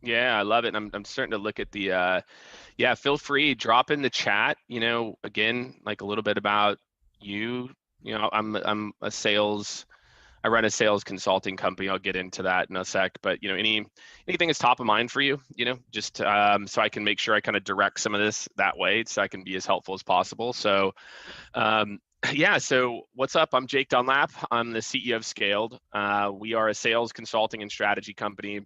Yeah, I love it. And I'm starting to look at the yeah, feel free, drop in the chat, again, like a little bit about you. I'm a sales, I run a sales consulting company. I'll get into that in a sec, but anything that's top of mind for you, just so I can make sure I kind of direct some of this that way so I can be as helpful as possible. So yeah, so what's up? I'm Jake Dunlap. I'm the CEO of SKALED. We are a sales consulting and strategy company.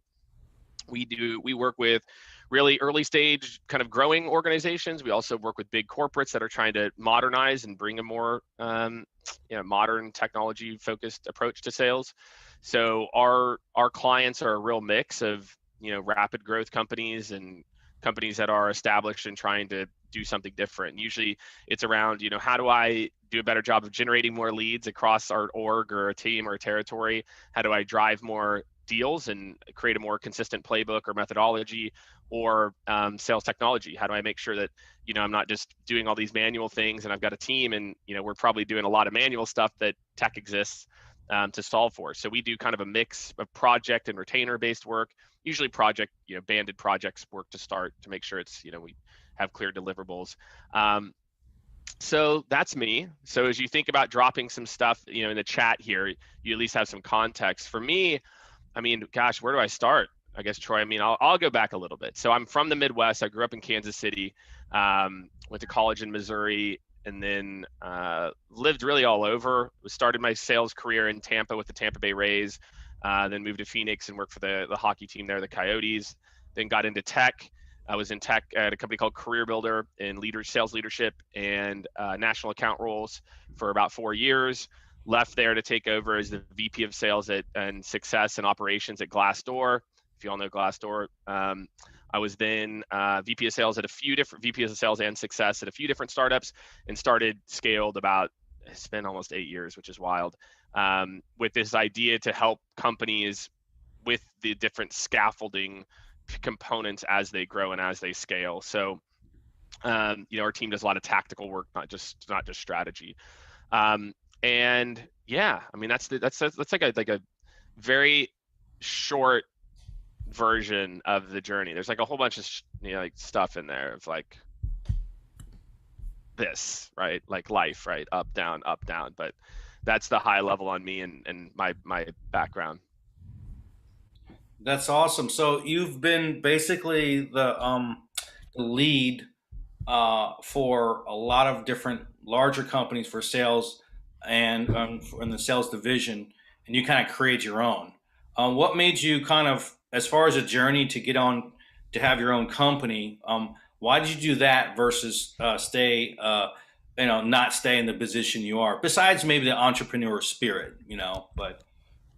We work with really early stage kind of growing organizations. We also work with big corporates that are trying to modernize and bring a more modern technology focused approach to sales. So our clients are a real mix of rapid growth companies and companies that are established and trying to do something different. Usually it's around, how do I do a better job of generating more leads across our org or a team or a territory? How do I drive more deals and create a more consistent playbook or methodology, or sales technology? How do I make sure that I'm not just doing all these manual things and I've got a team and we're probably doing a lot of manual stuff that tech exists to solve for. So we do kind of a mix of project and retainer based work, usually project, banded projects work to start to make sure it's we have clear deliverables. So that's me. So as you think about dropping some stuff in the chat here, you at least have some context. For me, I mean, gosh, where do I start? I guess, Troy, I mean, I'll go back a little bit. So I'm from the Midwest. I grew up in Kansas City, went to college in Missouri, and then lived really all over. Started my sales career in Tampa with the Tampa Bay Rays, then moved to Phoenix and worked for the hockey team there, the Coyotes. Then got into tech. I was in tech at a company called Career Builder in sales leadership and national account roles for about 4 years. Left there to take over as the VP of sales and success and operations at Glassdoor. If you all know Glassdoor, I was then VP of sales at a few different VPs of sales and success at a few different startups, and started SKALED it's been almost 8 years, which is wild, with this idea to help companies with the different scaffolding components as they grow and as they scale. So, our team does a lot of tactical work, not just strategy. And yeah, I mean, that's like a very short version of the journey. There's like a whole bunch of like stuff in there of like this, right? Like life, right? Up, down, but that's the high level on me and my background. That's awesome. So you've been basically the lead for a lot of different larger companies for sales and in the sales division, and you kind of create your own. What made you kind of, as far as a journey to get on to have your own company? Why did you do that versus not stay in the position you are? Besides maybe the entrepreneur spirit, but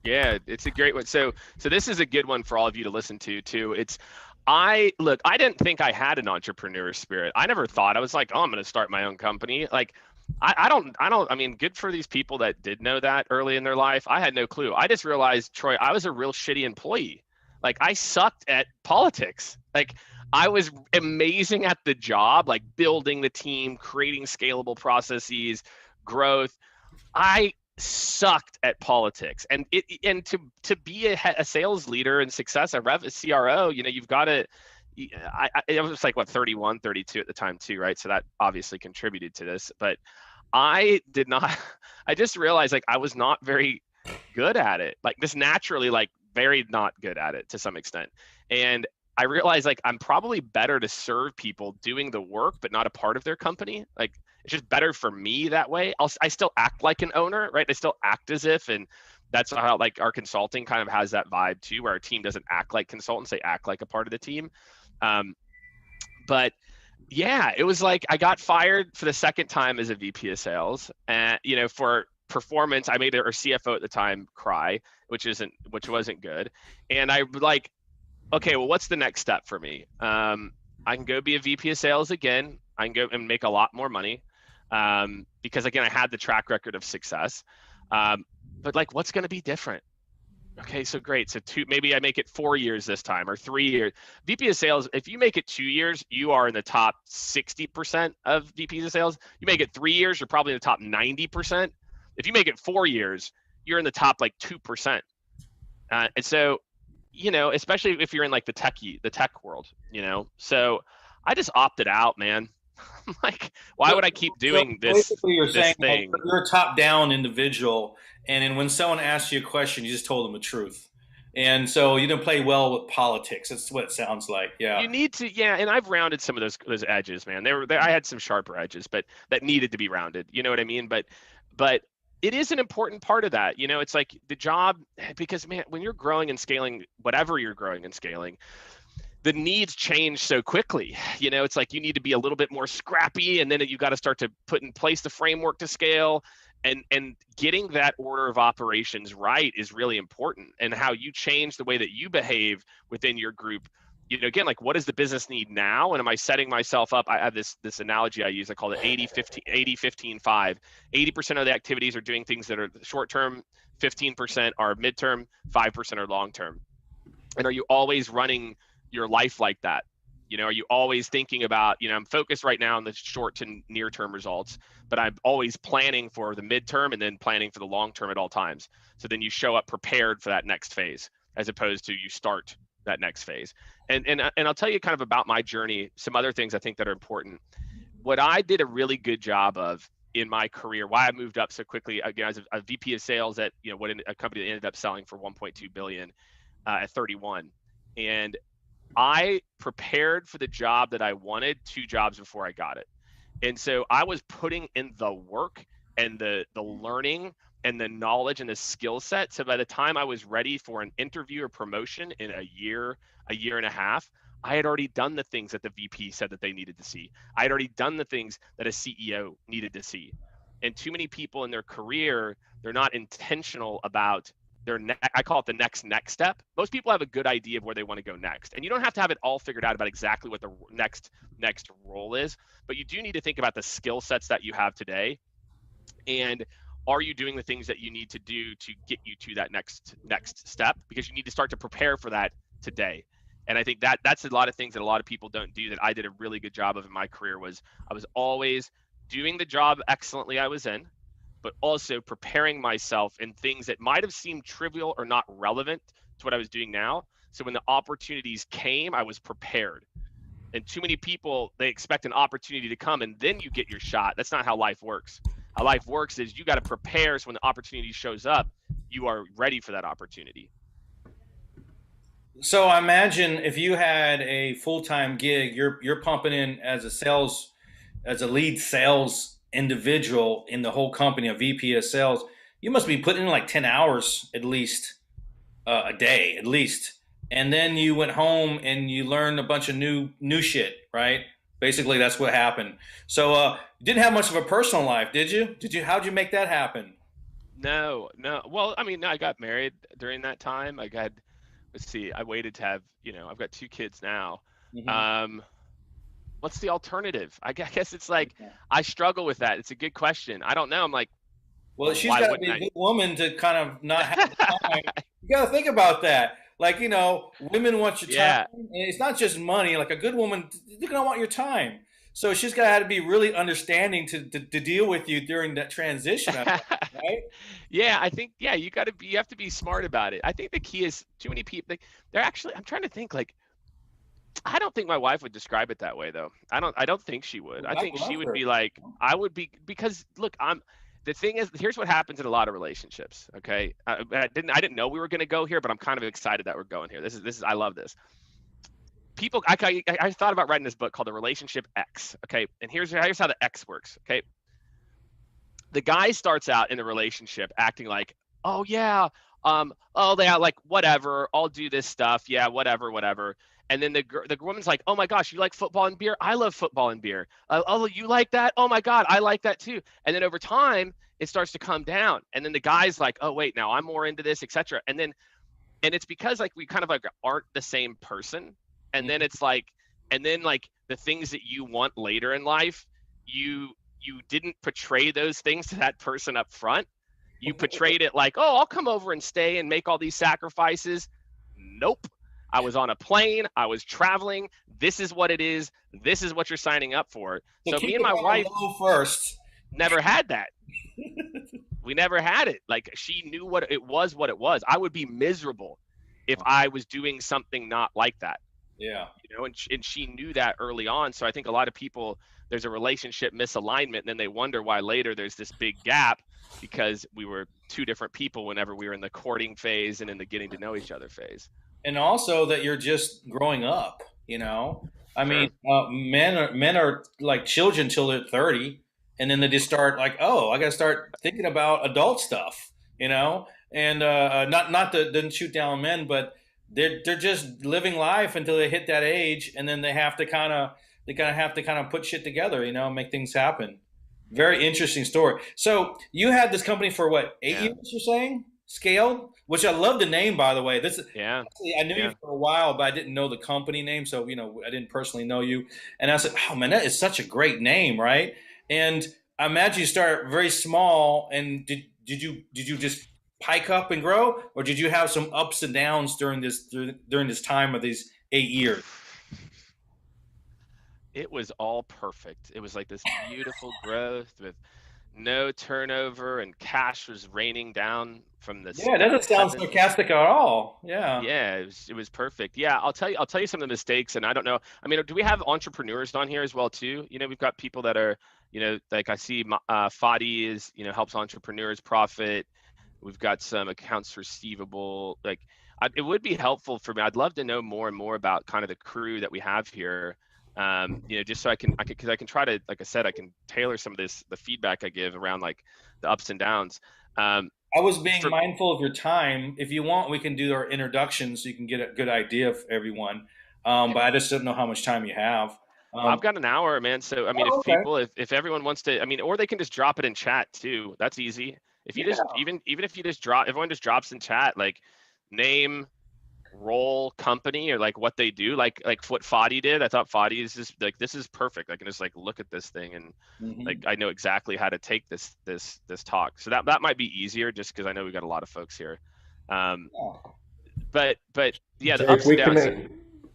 Yeah, it's a great one. So this is a good one for all of you to listen to too. I didn't think I had an entrepreneur spirit. I never thought. I was like, oh, I'm going to start my own company. Like, I mean, good for these people that did know that early in their life. I had no clue. I just realized, Troy, I was a real shitty employee. Like, I sucked at politics. Like, I was amazing at the job, like building the team, creating scalable processes, growth. I sucked at politics, and to be a sales leader and success, a CRO, you've got to. I was like, what, 31, 32 at the time too, right? So that obviously contributed to this, but I did not. I just realized like I was not very good at it, like just naturally, like very not good at it to some extent, and I realized like I'm probably better to serve people doing the work, but not a part of their company. Like it's just better for me that way. I still act like an owner, right? I still act as if, and that's how like our consulting kind of has that vibe too, where our team doesn't act like consultants, they act like a part of the team. But yeah, it was like I got fired for the second time as a VP of sales, and for performance, I made our CFO at the time cry, which wasn't good, and I like, okay, well, what's the next step for me? I can go be a VP of sales again. I can go and make a lot more money because, again, I had the track record of success. But like, what's going to be different? Okay, so great. So maybe I make it 4 years this time or 3 years. VP of sales, if you make it 2 years, you are in the top 60% of VPs of sales. You make it 3 years, you're probably in the top 90%. If you make it 4 years, you're in the top like 2%. And so especially if you're in like the tech world, So I just opted out, man. I'm like, why So, would I keep so doing this basically, you're saying this that thing? you're a top-down individual, and then when someone asks you a question, you just told them the truth, and so you didn't play well with politics. That's what it sounds like. Yeah. You need to, yeah, and I've rounded some of those edges, man. I had some sharper edges, but that needed to be rounded. You know what I mean? But it is an important part of that. It's like the job, because man, when you're growing and scaling, whatever you're growing and scaling, the needs change so quickly. It's like you need to be a little bit more scrappy, and then you got to start to put in place the framework to scale. And getting that order of operations right is really important. And how you change the way that you behave within your group. Again, like, what does the business need now? And am I setting myself up? I have this analogy I use. I call it 80-15-5. 80% of the activities are doing things that are short term, 15% are midterm, 5% are long term. And are you always running your life like that? Are you always thinking about, I'm focused right now on the short to near term results, but I'm always planning for the midterm and then planning for the long term at all times. So then you show up prepared for that next phase, as opposed to you start that next phase. And I'll tell you kind of about my journey, some other things I think that are important. What I did a really good job of in my career, why I moved up so quickly, again, as a VP of sales at, a company that ended up selling for 1.2 billion at 31. And I prepared for the job that I wanted 2 jobs before I got it. And so I was putting in the work and the learning and the knowledge and the skill set. So by the time I was ready for an interview or promotion in a year and a half, I had already done the things that the VP said that they needed to see. I had already done the things that a CEO needed to see. And too many people in their career, they're not intentional about I call it the next step. Most people have a good idea of where they want to go next, and you don't have to have it all figured out about exactly what the next role is, but you do need to think about the skill sets that you have today, and are you doing the things that you need to do to get you to that next step, because you need to start to prepare for that today. And I think that's a lot of things that a lot of people don't do that I did a really good job of in my career. Was I was always doing the job excellently I was in, but also preparing myself in things that might have seemed trivial or not relevant to what I was doing now. So when the opportunities came, I was prepared. And too many people, they expect an opportunity to come and then you get your shot. That's not how life works. How life works is you got to prepare, so when the opportunity shows up, you are ready for that opportunity. So I imagine if you had a full-time gig, you're pumping in as a lead sales individual in the whole company, a VP of sales. You must be putting in like 10 hours at least a day, at least. And then you went home and you learned a bunch of new shit, right? Basically, that's what happened. So you didn't have much of a personal life, did you? How'd you make that happen? No, no. Well, I mean, I got married during that time. Let's see, I waited to have, I've got 2 kids now. Mm-hmm. Um, what's the alternative? I guess it's like, I struggle with that. It's a good question. I don't know. I'm like, Well, she's why got to be wouldn't a I? good woman to kind of not have the time. You got to think about that. Like, women want your time. Yeah. And it's not just money. Like a good woman, they're going to want your time. So she's got to have to be really understanding to deal with you during that transition, right? Yeah, I think, yeah, you have to be smart about it. I think the key is too many people, like, they're actually, I'm trying to think, like, I don't think my wife would describe it that way though. I don't think she would. I I think she love would her. be like, I would be, because look, the thing is, here's what happens in a lot of relationships. Okay. I didn't know we were going to go here, but I'm kind of excited that we're going here. I love this. People, I thought about writing this book called The Relationship X. Okay. And here's how the X works. Okay. The guy starts out in the relationship acting like, oh yeah, oh they are like, whatever, I'll do this stuff, yeah, whatever. And then the woman's like, oh my gosh, you like football and beer? I love football and beer. Oh, you like that? Oh my God, I like that too. And then over time, it starts to come down. And then the guy's like, oh wait, now I'm more into this, etc. And it's because like we kind of like aren't the same person. And then it's like, and then like the things that you want later in life, you didn't portray those things to that person up front. You portrayed it like, oh, I'll come over and stay and make all these sacrifices. Nope. I was on a plane. I was traveling. This is what it is. This is what you're signing up for. So So keep me and it my on wife the low first. never had that. We never had it. Like, she knew what it was. I would be miserable if I was doing something not like that. Yeah. And she knew that early on. So I think a lot of people, there's a relationship misalignment, and then they wonder why later there's this big gap, because we were two different people whenever we were in the courting phase and in the getting to know each other phase. And also that you're just growing up. I mean, Sure. men are like children till they're 30, and then they just start like, oh, I got to start thinking about adult stuff. And not to didn't shoot down men, but they're just living life until they hit that age, and then they have to put shit together. Make things happen. Very interesting story. So you had this company for what, 8 years? Yeah. You're saying Scaled, which I love the name, by the way. This is Yeah. I knew you Yeah. for a while, but I didn't know the company name, so I didn't personally know you. And I said, "Oh man, that is such a great name, right?" And I imagine you start very small. And did you just pike up and grow, or did you have some ups and downs during this time of these 8 years? It was all perfect. It was like this beautiful growth with no turnover, and cash was raining down from Yeah, that the doesn't sound heavens. sarcastic at all. Yeah. Yeah, it was perfect. Yeah, I'll tell you some of the mistakes, and I don't know. I mean, do we have entrepreneurs on here as well too? We've got people that are, like I see Fadi is, helps entrepreneurs profit. We've got some accounts receivable. Like, it would be helpful for me. I'd love to know more and more about kind of the crew that we have here. Just so because I can try to, like I said, I can tailor some of the feedback I give around like the ups and downs. Um, I was being for mindful of your time. If you want, we can do our introductions so you can get a good idea of everyone. But I just don't know how much time you have. I've Um, got an hour, man. So I mean, oh, okay. if everyone wants to, I mean, or they can just drop it in chat too. That's easy. If you just Yeah. even if you just drop, everyone just drops in chat like name, role, company, or like what they do, like what Fadi did. I thought Fadi is just like, this is perfect. I can just like look at this thing, and like Hmm. I know exactly how to take this talk. So that might be easier, just because I know we got a lot of folks here. Um, Yeah. but yeah, the Jake, ups and we downs. connect.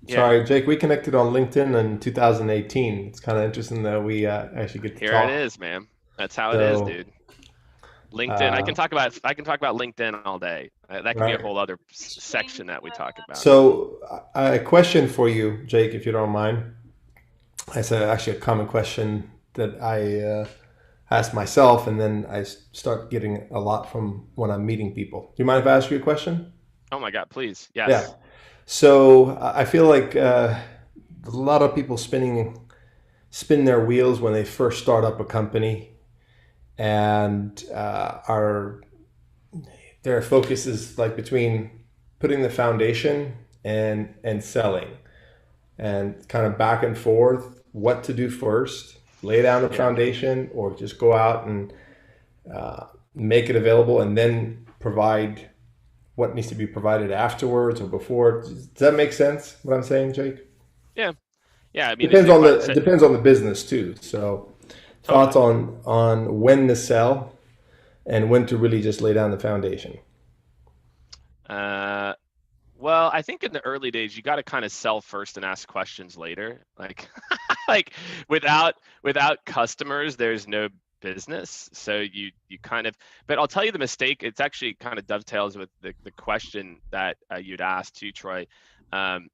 Yeah, Sorry, Jake, we connected on LinkedIn in 2018. It's kind of interesting that we actually get to here it talk. is, man. That's how it is, So, dude. LinkedIn. I uh, can talk about LinkedIn all day. That could be a right. whole other section that we talk about. So, a question for you, Jake, if you don't mind. It's actually a common question that I ask myself, and then I start getting a lot from when I'm meeting people. Do you mind if I ask you a question? Oh my God, please. Yeah. Yes. So, I feel like a lot of people spin their wheels when they first start up a company, and are their focus is like between putting the foundation and selling, and kind of back and forth what to do first, lay down the Yeah. foundation, or just go out and make it available and then provide what needs to be provided afterwards or before. Does that make sense what I'm saying, Jake? Yeah. Yeah. I mean, Depends on the it so, depends on the business too. So thoughts totally. on when to sell and when to really just lay down the foundation. Uh, well, I think in the early days, you got to kind of sell first and ask questions later. Like, like without customers, there's no business. So you kind of, but I'll tell you the mistake. It's actually kind of dovetails with the question that you'd asked too, Troy. Um,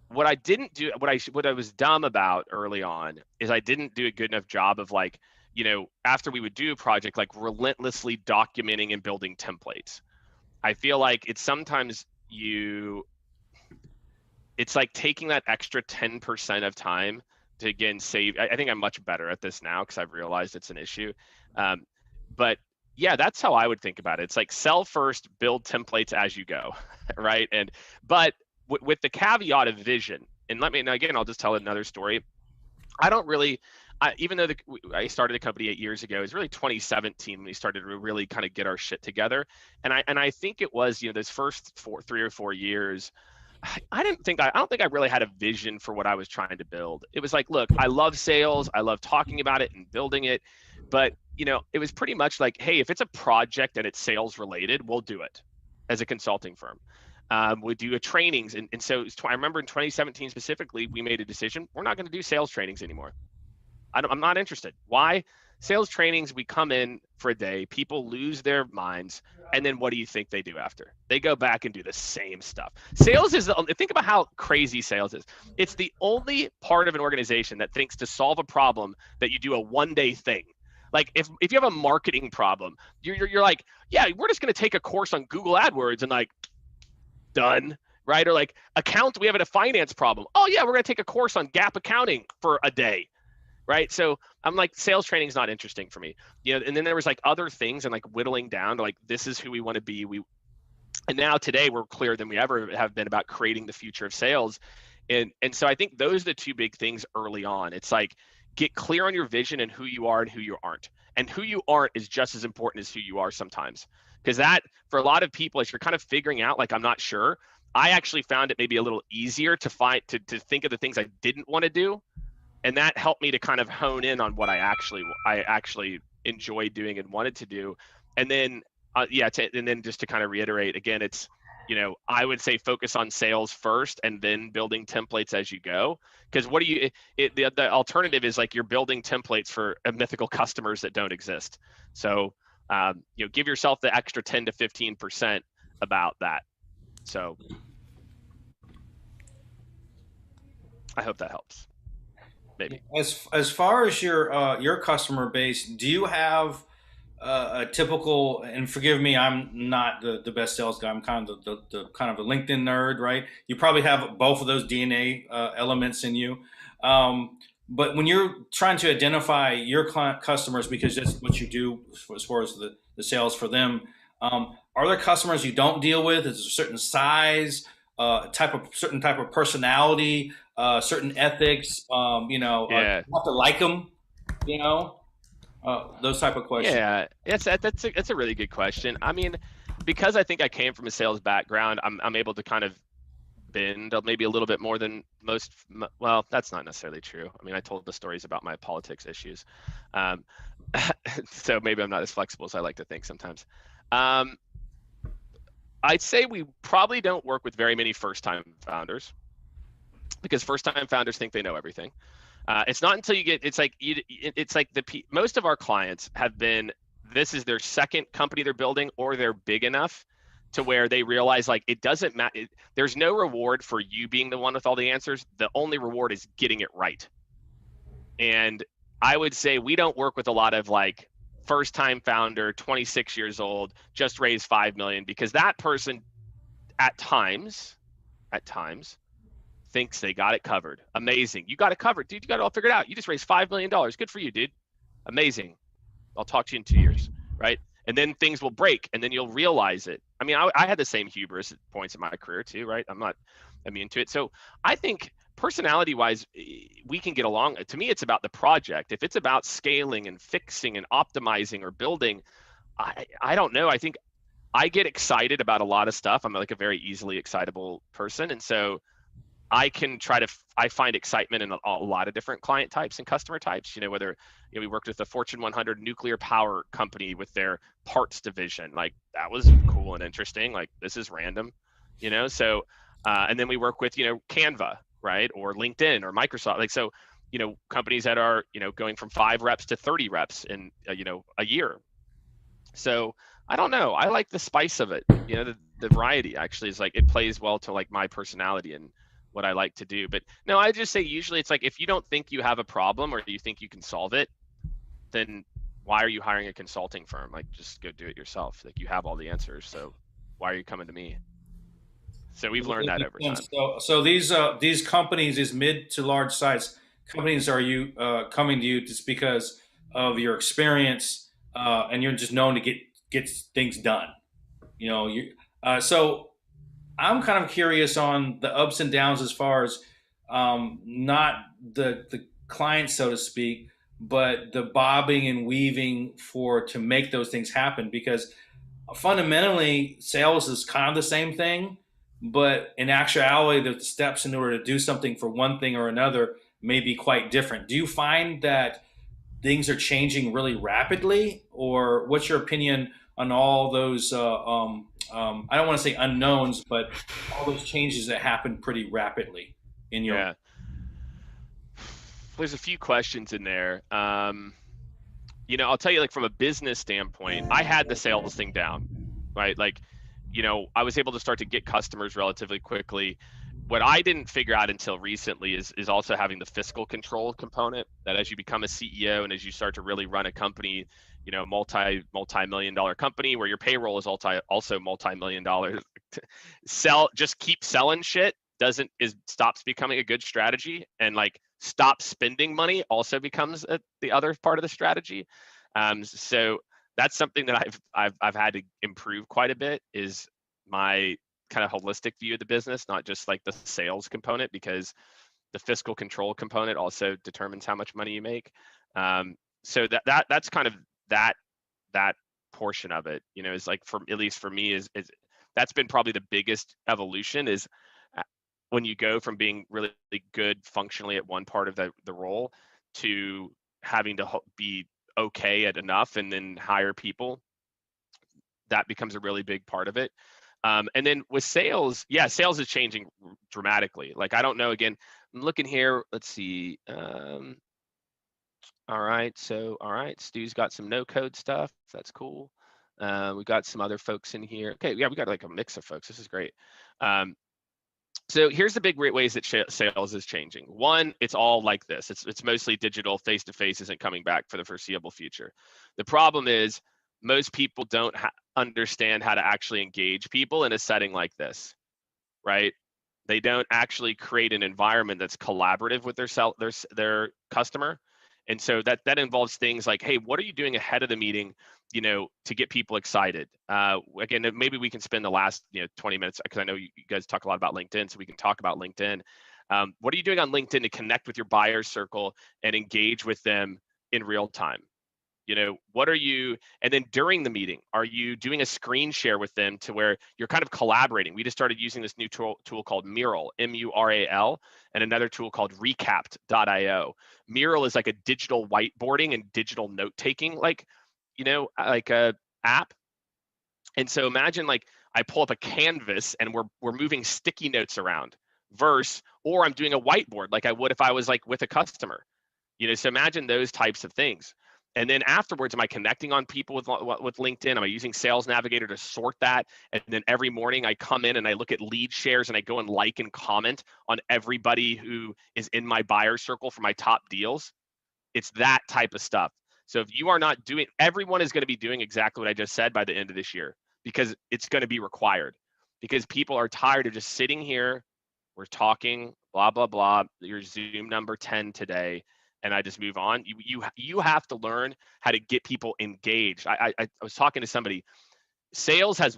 what I didn't do, what I was dumb about early on, is I didn't do a good enough job of like, after we would do a project, like relentlessly documenting and building templates. I feel like it's sometimes it's like taking that extra 10% of time to again save. I think I'm much better at this now because I've realized it's an issue. Um, but yeah, that's how I would think about it. It's like sell first, build templates as you go, right? But with the caveat of vision, and again, I'll just tell another story. I don't really, even though I started a company 8 years ago, it was really 2017 when we started to really kind of get our shit together. And I think it was, those first 3 or 4 years, I don't think I really had a vision for what I was trying to build. It was like, look, I love sales. I love talking about it and building it. But, it was pretty much like, hey, if it's a project and it's sales related, we'll do it as a consulting firm. We do a trainings. And so I remember in 2017 specifically, we made a decision. We're not going to do sales trainings anymore. I'm not interested. Why? sales trainings, we come in for a day, people lose their minds, and then what do you think they do after? They go back and do the same stuff. Sales is, think about how crazy sales is. It's the only part of an organization that thinks to solve a problem that you do a 1-day thing. Like if you have a marketing problem, you're like, yeah, we're just going to take a course on Google AdWords and like, done, right? Or like we have a finance problem. Oh yeah, we're going to take a course on GAAP accounting for a day, right? So I'm like, sales training is not interesting for me, and then there was like other things and like whittling down to like, this is who we want to be. And now today we're clearer than we ever have been about creating the future of sales. And so I think those are the two big things early on. It's like, get clear on your vision and who you are and who you aren't. And who you aren't is just as important as who you are sometimes. Because that, for a lot of people, as you're kind of figuring out, like, I'm not sure, I actually found it maybe a little easier to think of the things I didn't want to do. And that helped me to kind of hone in on what I actually enjoyed doing and wanted to do. And then, and then just to kind of reiterate, again, it's, I would say focus on sales first and then building templates as you go. Because the alternative is like you're building templates for mythical customers that don't exist. So, give yourself the extra 10 to 15% about that. So I hope that helps. Maybe. As far as your customer base, do you have a typical, and forgive me, I'm not the best sales guy. I'm kind of the kind of a LinkedIn nerd, right? You probably have both of those DNA elements in you. But when you're trying to identify your client customers, because that's what you do as far as the sales for them, are there customers you don't deal with? Is there a certain size, certain type of personality, certain ethics? You have to like them, those type of questions. Yeah, that's a really good question. I mean, because I think I came from a sales background, I'm able to kind of bend maybe a little bit more than most. Well, that's not necessarily true. I mean, I told the stories about my politics issues, so maybe I'm not as flexible as I like to think sometimes. I'd say we probably don't work with very many first-time founders, because first-time founders think they know everything. It's not until you get, most of our clients have been, this is their second company they're building, or they're big enough to where they realize like, it doesn't matter. There's no reward for you being the one with all the answers. The only reward is getting it right. And I would say we don't work with a lot of like first-time founder, 26 years old, just raised 5 million, because that person at times thinks they got it covered. Amazing. You got it covered, dude. You got it all figured out. You just raised $5 million. Good for you, dude. Amazing. I'll talk to you in 2 years, right? And then things will break, and then you'll realize it. I mean, I had the same hubris at points in my career too, right? I'm not immune to it. So I think personality-wise, we can get along. To me, it's about the project. If it's about scaling and fixing and optimizing or building, I don't know. I think I get excited about a lot of stuff. I'm like a very easily excitable person. And so I find excitement in a lot of different client types and customer types, whether, we worked with a Fortune 100 nuclear power company with their parts division. Like, that was cool and interesting. Like, this is random, so, and then we work with, Canva, right? Or LinkedIn or Microsoft. Like, so, companies that are, going from 5 reps to 30 reps in, a year. So I don't know. I like the spice of it. The variety actually is like, it plays well to like my personality and what I like to do. But no, I just say usually it's like, if you don't think you have a problem or you think you can solve it, then why are you hiring a consulting firm? Like, just go do it yourself. Like, you have all the answers. So why are you coming to me? So we've learned that over time. So these companies, these mid to large size companies, are you coming to you just because of your experience and you're just known to get things done? So I'm kind of curious on the ups and downs as far as not the client, so to speak, but the bobbing and weaving to make those things happen. Because fundamentally, sales is kind of the same thing, but in actuality, the steps in order to do something for one thing or another may be quite different. Do you find that things are changing really rapidly, or what's your opinion on all those? I don't want to say unknowns, but all those changes that happen pretty rapidly in your. Yeah. There's a few questions in there. I'll tell you, like from a business standpoint, I had the sales thing down, right? Like, I was able to start to get customers relatively quickly. What I didn't figure out until recently is also having the fiscal control component, that as you become a CEO and as you start to really run a company, multi-million dollar company where your payroll is also multi-million dollars, just keep selling shit stops becoming a good strategy, and like stop spending money also becomes the other part of the strategy. So that's something that I've had to improve quite a bit, is my kind of holistic view of the business, not just like the sales component, because the fiscal control component also determines how much money you make. So that's kind of that portion of it, is like, at least for me, is that's been probably the biggest evolution, is when you go from being really good functionally at one part of the role to having to be okay at enough and then hire people. That becomes a really big part of it. And then with sales, sales is changing dramatically. Like, I don't know, again, I'm looking here, let's see. All right, Stu's got some no code stuff. That's cool. We got some other folks in here. Okay, yeah, we got like a mix of folks. This is great. So here's the big ways that sales is changing. One, it's all like this. It's mostly digital. Face-to-face isn't coming back for the foreseeable future. The problem is most people don't understand how to actually engage people in a setting like this, right? They don't actually create an environment that's collaborative with their customer. And so that involves things like, hey, what are you doing ahead of the meeting, to get people excited? Again, maybe we can spend the last 20 minutes, because I know you guys talk a lot about LinkedIn, so we can talk about LinkedIn. What are you doing on LinkedIn to connect with your buyer circle and engage with them in real time? What are you, and then during the meeting, are you doing a screen share with them to where you're kind of collaborating? We just started using this new tool called Mural, Mural, and another tool called Recapped.io. Mural is like a digital whiteboarding and digital note-taking, like a app. And so imagine, like, I pull up a canvas and we're moving sticky notes around, or I'm doing a whiteboard like I would if I was like with a customer. So imagine those types of things. And then afterwards, am I connecting on people with LinkedIn? Am I using Sales Navigator to sort that? And then every morning I come in and I look at lead shares and I go and like and comment on everybody who is in my buyer circle for my top deals. It's that type of stuff. So if you are not doing, everyone is going to be doing exactly what I just said by the end of this year, because it's going to be required, because people are tired of just sitting here. We're talking, blah, blah, blah, your Zoom number 10 today, and I just move on. You have to learn how to get people engaged. I was talking to somebody. Sales has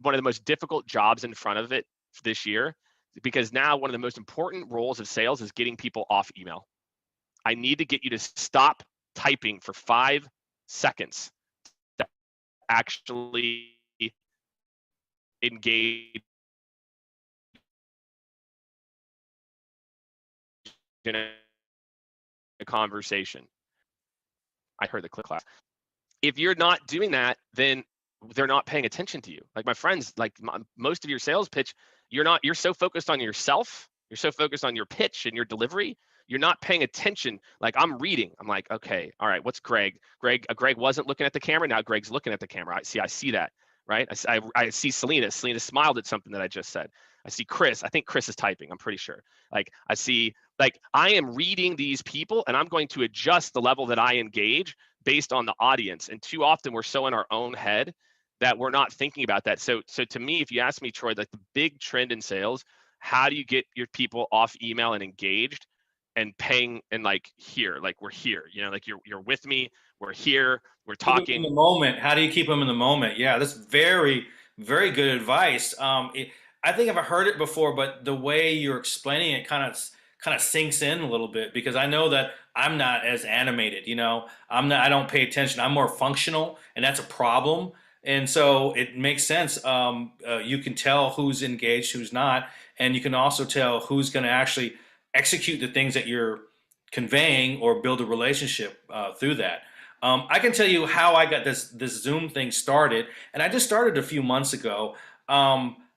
one of the most difficult jobs in front of it this year, because now one of the most important roles of sales is getting people off email. I need to get you to stop typing for 5 seconds to actually engage in a conversation. I heard the click class. If you're not doing that, then they're not paying attention to you. Like my friends, like most of your sales pitch, you're so focused on yourself, you're so focused on your pitch and your delivery, you're not paying attention. Like I'm reading, I'm like, okay, all right, what's Greg? Greg wasn't looking at the camera, now Greg's looking at the camera. I see that, right? I see Selena smiled at something that I just said. I see Chris, I think Chris is typing, I'm pretty sure. Like I see, like I am reading these people and I'm going to adjust the level that I engage based on the audience. And too often we're so in our own head that we're not thinking about that. So to me, if you ask me, Troy, like the big trend in sales, how do you get your people off email and engaged and paying, and like here, like we're here, like you're with me, we're here, we're talking. In the moment. How do you keep them in the moment? Yeah, that's very, very good advice. I think I've heard it before, but the way you're explaining it kind of sinks in a little bit, because I know that I'm not as animated. I don't pay attention. I'm more functional, and that's a problem. And so it makes sense. You can tell who's engaged, who's not, and you can also tell who's going to actually execute the things that you're conveying or build a relationship through that. I can tell you how I got this Zoom thing started, and I just started a few months ago.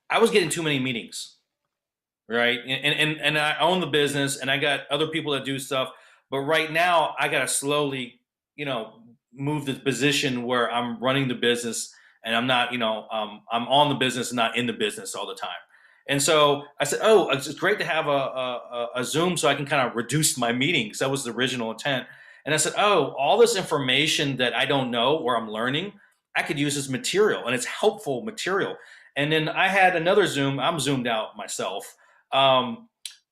I was getting too many meetings, right? And I own the business, and I got other people that do stuff. But right now, I got to slowly move the position where I'm running the business and I'm not, I'm on the business and not in the business all the time. And so I said, oh, it's great to have a Zoom so I can kind of reduce my meetings. That was the original intent. And I said, oh, all this information that I don't know or I'm learning, I could use as material, and it's helpful material. And then I had another Zoom. I'm zoomed out myself. I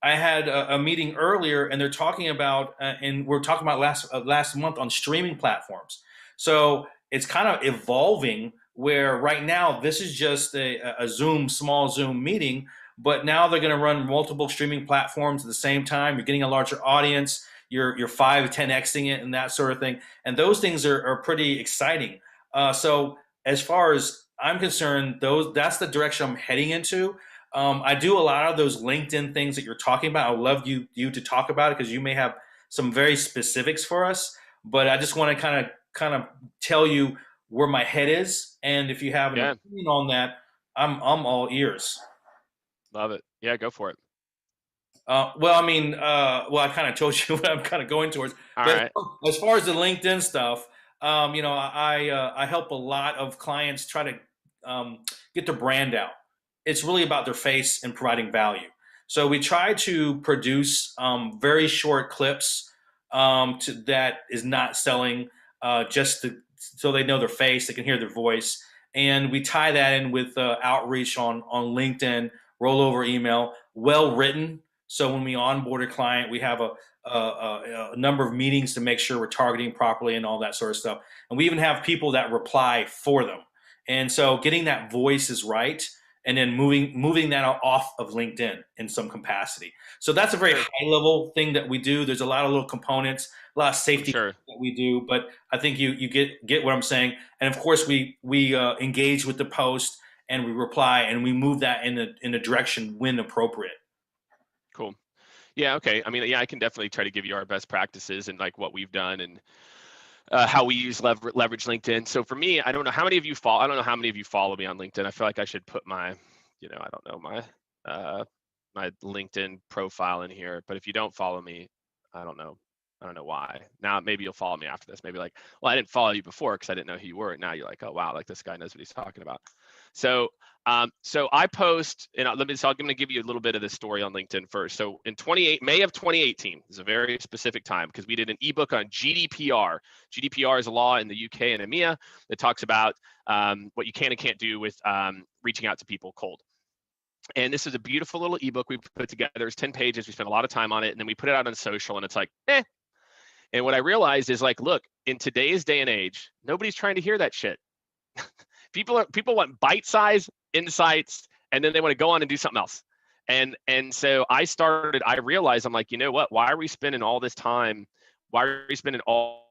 had a meeting earlier, and they're talking about, and we're talking about last month on streaming platforms. So it's kind of evolving where right now this is just a small Zoom meeting, but now they're going to run multiple streaming platforms at the same time. You're getting a larger audience. You're 5-10xing it and that sort of thing. And those things are pretty exciting. So as far as I'm concerned, that's the direction I'm heading into. I do a lot of those LinkedIn things that you're talking about. I would love you to talk about it because you may have some very specifics for us. But I just want to kind of tell you where my head is, and if you have an opinion on that, I'm all ears. Love it. Yeah, go for it. Well, I mean, I kind of told you what I'm kind of going towards. But as far as the LinkedIn stuff, I help a lot of clients try to get their brand out. It's really about their face and providing value. So we try to produce very short clips that is not selling, so they know their face, they can hear their voice. And we tie that in with outreach on LinkedIn, rollover email, well written. So when we onboard a client, we have a number of meetings to make sure we're targeting properly and all that sort of stuff. And we even have people that reply for them. And so getting that voice is right, and then moving that off of LinkedIn in some capacity. So that's a very high level thing that we do. There's a lot of little components, a lot of safety that we do, but I think you get what I'm saying. And of course, we engage with the post and we reply and we move that in a direction when appropriate. Cool. Yeah. Okay. I mean, yeah, I can definitely try to give you our best practices and like what we've done and how we use leverage LinkedIn. So for me, I don't know how many of you follow me on LinkedIn. I feel like I should put my, I don't know, my LinkedIn profile in here. But if you don't follow me, I don't know why. Now maybe you'll follow me after this. Maybe like, well, I didn't follow you before because I didn't know who you were. And now you're like, oh wow, like this guy knows what he's talking about. So I post, and I'm going to give you a little bit of the story on LinkedIn first. So in May of 2018 is a very specific time because we did an ebook on GDPR. GDPR is a law in the UK and EMEA that talks about what you can and can't do with reaching out to people cold. And this is a beautiful little ebook we put together. It's 10 pages. We spent a lot of time on it, and then we put it out on social, and it's like, eh. And what I realized is like, look, in today's day and age, nobody's trying to hear that shit. People want bite-sized insights, and then they want to go on and do something else. And so I realized, I'm like, you know what? Why are we spending all this time? Why are we spending all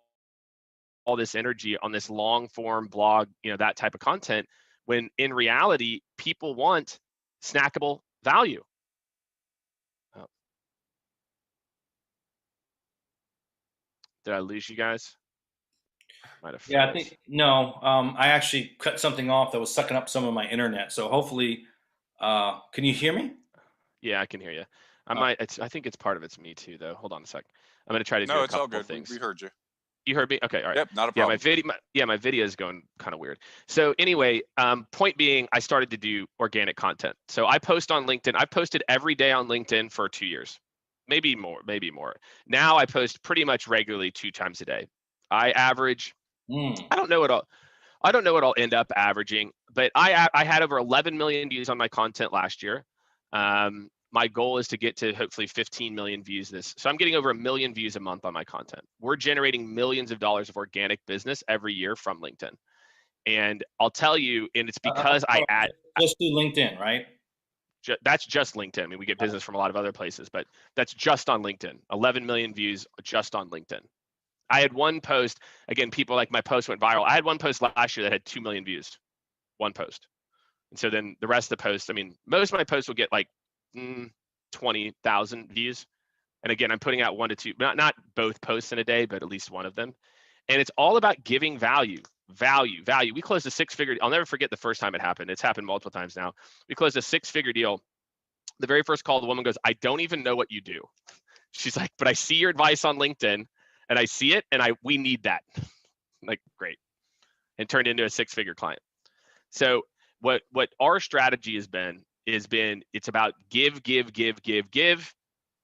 this energy on this long form blog, that type of content, when in reality, people want snackable value? Oh. Did I lose you guys? Yeah, I think no. I actually cut something off that was sucking up some of my internet. So hopefully, can you hear me? Yeah, I can hear you. I think it's part of it's me too, though. Hold on a sec. I'm going to try to do a couple of things. We heard you. You heard me? Okay, all right. Yep, not a problem. My video is going kind of weird. So anyway, point being, I started to do organic content. So I post on LinkedIn. I posted every day on LinkedIn for 2 years, maybe more. Now I post pretty much regularly 2 times a day. I average. I don't know what I'll end up averaging, but I had over 11 million views on my content last year. My goal is to get to hopefully 15 million views so I'm getting over 1 million views a month on my content. We're generating millions of dollars of organic business every year from LinkedIn. And I'll tell you, and it's because I add. Just do LinkedIn, right? That's just LinkedIn. I mean, we get business from a lot of other places, but that's just on LinkedIn. 11 million views just on LinkedIn. I had one post, again, people like my post went viral. I had one post last year that had 2 million views, one post. And so then the rest of the posts, I mean, most of my posts will get like 20,000 views. And again, I'm putting out 1 to 2, not both posts in a day, but at least one of them. And it's all about giving value. We closed a 6-figure, I'll never forget the first time it happened. It's happened multiple times now. We closed a 6-figure deal. The very first call, the woman goes, I don't even know what you do. She's like, but I see your advice on LinkedIn. and I see it, and we need that. Like, great. And turned into a 6-figure client. So what our strategy has been, it's about give,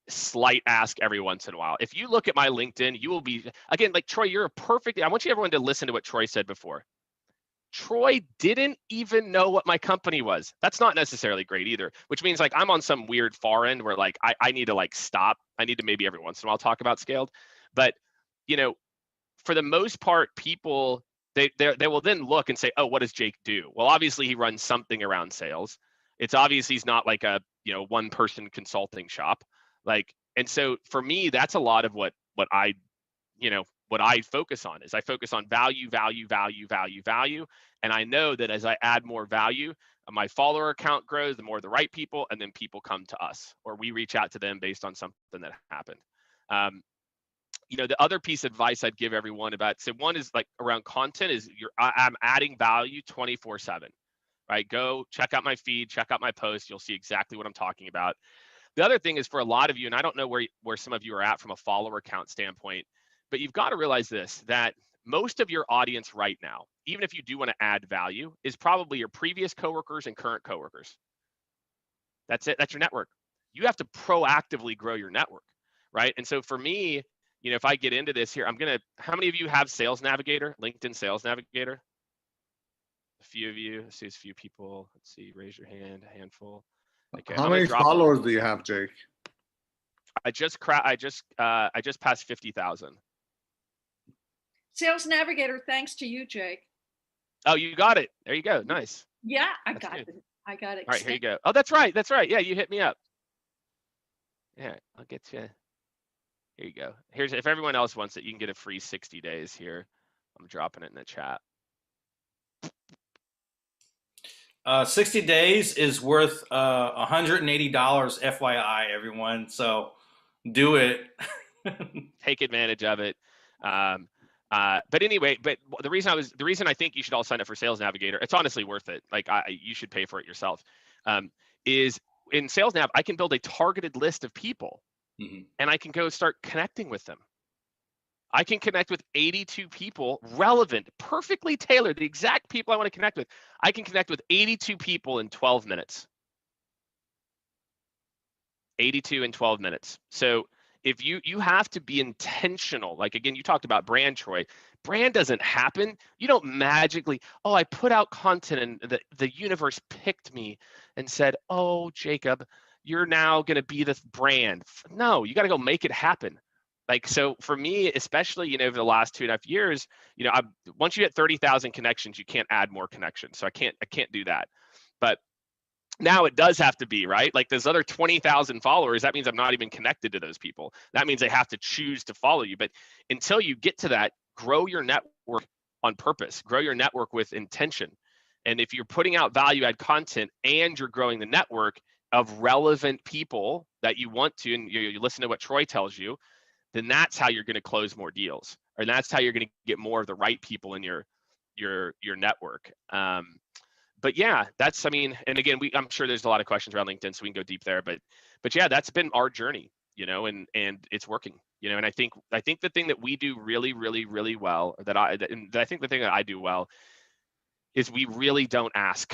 slight ask every once in a while. If you look at my LinkedIn, you will be, again, like Troy, I want you everyone to listen to what Troy said before. Troy didn't even know what my company was. That's not necessarily great either, which means like I'm on some weird far end where like I need to like stop. I need to maybe every once in a while talk about Scaled. But, you know, for the most part, people, they will then look and say, oh, what does Jake do? Well, obviously he runs something around sales. It's obvious he's not like a, you know, one person consulting shop. Like, and so for me, that's a lot of what I, you know, what I focus on is I focus on value. And I know that as I add more value, my follower account grows, the more the right people, and then people come to us, or we reach out to them based on something that happened. You know, the other piece of advice I'd give everyone about, so one is like around content is I'm adding value 24/7, right? Go check out my feed, check out my posts. You'll see exactly what I'm talking about. The other thing is for a lot of you, and I don't know where some of you are at from a follower count standpoint, but you've got to realize this, that most of your audience right now, even if you do want to add value, is probably your previous coworkers and current coworkers. That's it. That's your network. You have to proactively grow your network, right? And so for me, you know, if I get into this here, how many of you have Sales Navigator, LinkedIn Sales Navigator? A few of you. I see a few people. Let's see, raise your hand, a handful. Okay. How many followers do you have, Jake? I just passed 50,000. Sales Navigator, thanks to you, Jake. Oh, you got it. There you go. Nice. Yeah, I got it. I got it. All right, here you go. Oh, that's right. That's right. Yeah, you hit me up. Yeah, I'll get you. Here you go. Here's, if everyone else wants it, you can get a free 60 days here. I'm dropping it in the chat. 60 days is worth $180 FYI, everyone. So do it. Take advantage of it. But anyway, the reason I think you should all sign up for Sales Navigator, it's honestly worth it. Like you should pay for it yourself. Is in Sales Nav, I can build a targeted list of people, and I can go start connecting with them. I can connect with 82 people, relevant, perfectly tailored, the exact people I want to connect with. I can connect with 82 people in 12 minutes. 82 in 12 minutes. So if you have to be intentional, like again, you talked about brand, Troy. Brand doesn't happen. You don't magically, oh, I put out content and the universe picked me and said, oh, Jacob, you're now going to be this brand. No, you got to go make it happen. Like, so for me, especially, you know, over the last 2.5 years, you know, once you hit 30,000 connections, you can't add more connections. So I can't do that. But now it does have to be, right? Like those other 20,000 followers, that means I'm not even connected to those people. That means they have to choose to follow you. But until you get to that, grow your network on purpose, grow your network with intention. And if you're putting out value add content and you're growing the network of relevant people that you want to, and you listen to what Troy tells you, then that's how you're going to close more deals, or that's how you're going to get more of the right people in your network. But yeah, that's, I mean, and again, I'm sure there's a lot of questions around LinkedIn, so we can go deep there. But yeah, that's been our journey, you know, and it's working, you know. And I think the thing that we do really, really, really well, and I think the thing that I do well, is we really don't ask.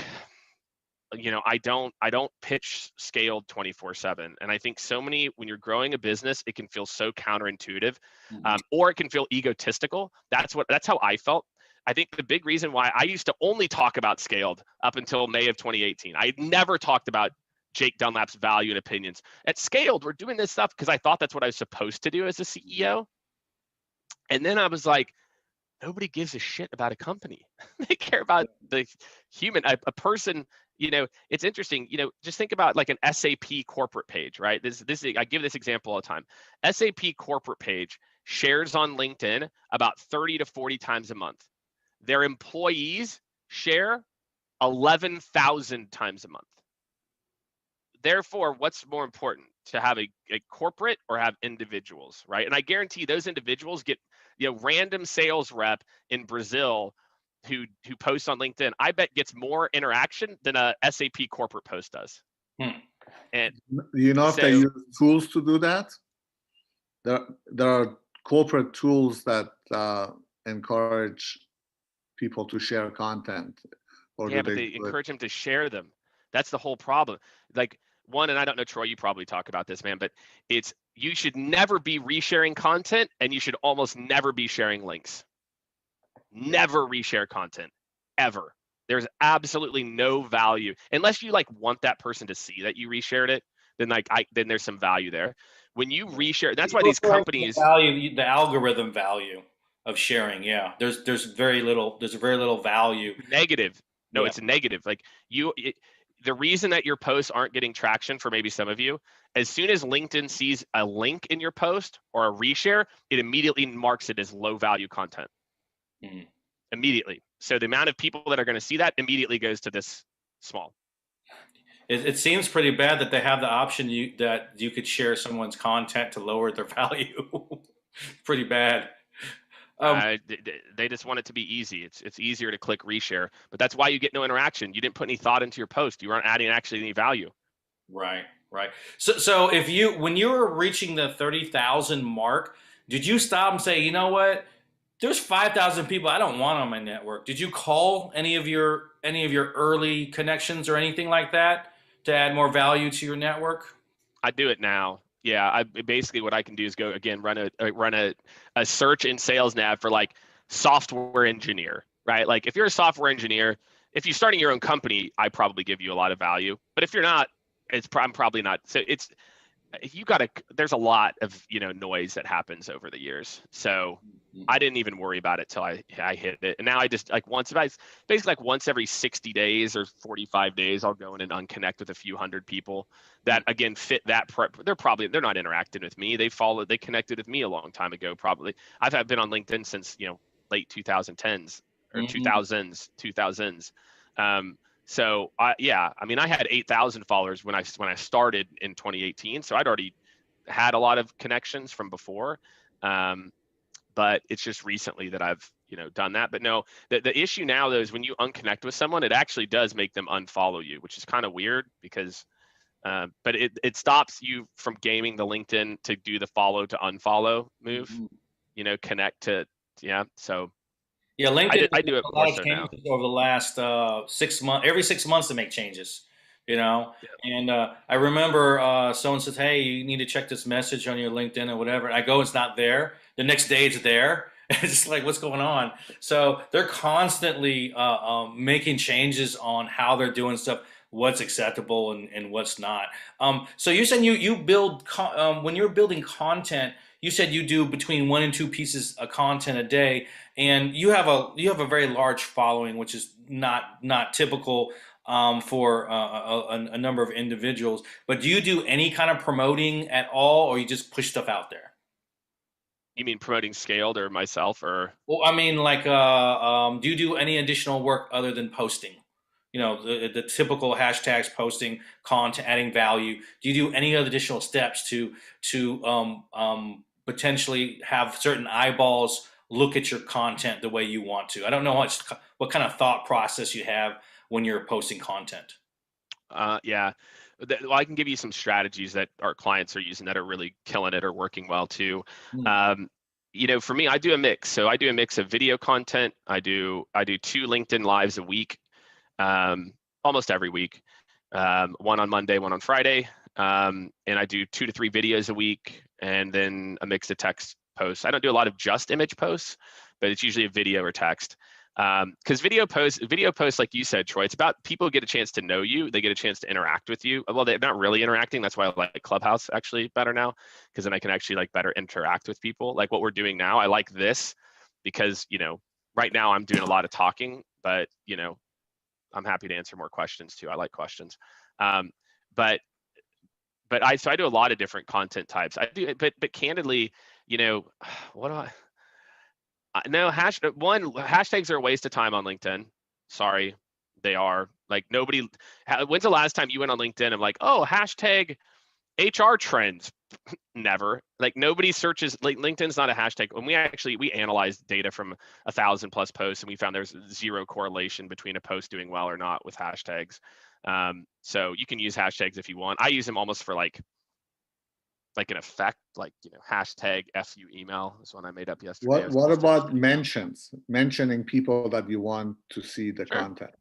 You know, I don't pitch scaled 24/7. And I think so many, when you're growing a business, it can feel so counterintuitive, or it can feel egotistical. That's how I felt. I think the big reason why I used to only talk about Scaled up until May of 2018, I never talked about Jake Dunlap's value and opinions. At Scaled, we're doing this stuff because I thought that's what I was supposed to do as a CEO. And then I was like, nobody gives a shit about a company. They care about the human, a person. You know, it's interesting, you know, just think about like an SAP corporate page, right? I give this example all the time. SAP corporate page shares on LinkedIn about 30 to 40 times a month. Their employees share 11,000 times a month. Therefore, what's more important, to have a corporate or have individuals, right? And I guarantee those individuals get, you know, random sales rep in Brazil who posts on LinkedIn, I bet gets more interaction than a SAP corporate post does. And you know, if they use tools to do that, there are corporate tools that encourage people to share content, or Yeah, do but they they do it? encourage them to share them. That's the whole problem. Like one, and I don't know, Troy, you probably talk about this, man, but it's you should never be resharing content, and you should almost never be sharing links. Never reshare content, ever. There's absolutely no value unless you like want that person to see that you reshared it. Then then there's some value there. When you reshare, that's why You're these referring to the companies value, the algorithm value of sharing. Yeah, there's very little value. negative. No, Yeah. it's negative. Like the reason that your posts aren't getting traction for maybe some of you, as soon as LinkedIn sees a link in your post or a reshare, it immediately marks it as low value content. Mhm. Immediately. So the amount of people that are going to see that immediately goes to this small. It seems pretty bad that they have the option that you could share someone's content to lower their value. Pretty bad. They just want it to be easy. It's easier to click reshare, but that's why you get no interaction. You didn't put any thought into your post. You aren't adding actually any value. Right, right. So if when you were reaching the 30,000 mark, did you stop and say, you know what? There's 5,000 people I don't want on my network. Did you call any of your early connections or anything like that to add more value to your network? I do it now. Yeah, I basically what I can do is go again run a search in Sales Nav for like software engineer, right? Like if you're a software engineer, if you're starting your own company, I probably give you a lot of value. But if you're not, I'm probably not. So there's a lot of noise that happens over the years. So I didn't even worry about it till I hit it. And now I just basically like once every 60 days or 45 days, I'll go in and unconnect with a few hundred people that again fit that they're not interacting with me. They connected with me a long time ago, probably. I've been on LinkedIn since, late 2010s or 2000s. So I had 8,000 followers when I started in 2018. So I'd already had a lot of connections from before. But it's just recently that I've done that. But no, the issue now though is when you unconnect with someone, it actually does make them unfollow you, which is kind of weird because but it stops you from gaming the LinkedIn to do the follow to unfollow move. Connect to so yeah, LinkedIn I do it a more lot of so now. changes over the last 6 months. Every 6 months to make changes, Yeah. And I remember someone says, "Hey, you need to check this message on your LinkedIn or whatever." And I go, "It's not there." The next day, it's there. It's just like, what's going on? So they're constantly making changes on how they're doing stuff, what's acceptable and what's not. So you said you build when you're building content. You said you do between 1 and 2 pieces of content a day, and you have a very large following, which is not typical for a number of individuals. But do you do any kind of promoting at all, or you just push stuff out there? You mean promoting Scaled or myself or? Well, I mean, like, do you do any additional work other than posting? The typical hashtags, posting content, adding value. Do you do any other additional steps to potentially have certain eyeballs look at your content the way you want to? I don't know what kind of thought process you have when you're posting content. Yeah. Well, I can give you some strategies that our clients are using that are really killing it or working well too. For me, I do a mix. So I do a mix of video content. I do 2 LinkedIn lives a week, almost every week. One on Monday, one on Friday. And I do 2 to 3 videos a week, and then a mix of text posts. I don't do a lot of just image posts, but it's usually a video or text. Because video posts, like you said, Troy, it's about people get a chance to know you. They get a chance to interact with you. Well, they're not really interacting. That's why I like Clubhouse actually better now, because then I can actually like better interact with people. Like what we're doing now, I like this because, right now I'm doing a lot of talking, but, I'm happy to answer more questions too. I like questions. But I do a lot of different content types. I do, but candidly, what do I? No, hashtags are a waste of time on LinkedIn. Sorry, they are. Like nobody. When's the last time you went on LinkedIn and like, oh, hashtag HR trends? Never. Like nobody searches. Like LinkedIn's not a hashtag. When we analyzed data from 1,000 plus posts, and we found there's zero correlation between a post doing well or not with hashtags. So you can use hashtags if you want. I use them almost for like like an effect, like, hashtag FU email is one I made up yesterday. What about mentioning people that you want to see the Sure. content?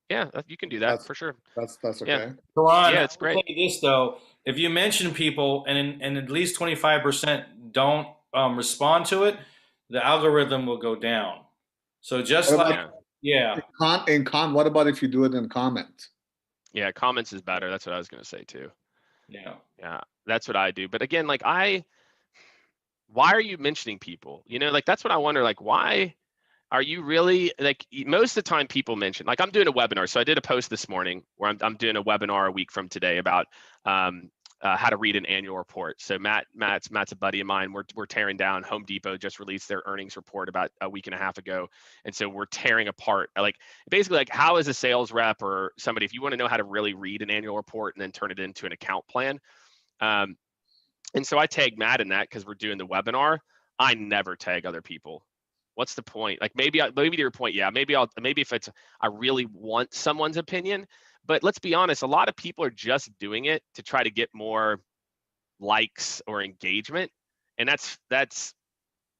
Yeah, you can do that for sure. That's okay. Yeah. Ron, Yeah, it's great. I'll tell you this though, if you mention people and at least 25% don't respond to it, the algorithm will go down. So just What like, about- yeah. What about if you do it in comments? Yeah, comments is better. That's what I was going to say too. Yeah. Yeah, that's what I do. But again, like why are you mentioning people? Like that's what I wonder, like why are you really, like most of the time people mention, like I'm doing a webinar. So I did a post this morning where I'm doing a webinar a week from today about how to read an annual report. So Matt's a buddy of mine. We're tearing down. Home Depot just released their earnings report about a week and a half ago. And so we're tearing apart, like basically like how is a sales rep or somebody, if you want to know how to really read an annual report and then turn it into an account plan. And so I tag Matt in that because we're doing the webinar. I never tag other people. What's the point? Like maybe to your point, yeah, maybe if it's I really want someone's opinion, but let's be honest, a lot of people are just doing it to try to get more likes or engagement, and that's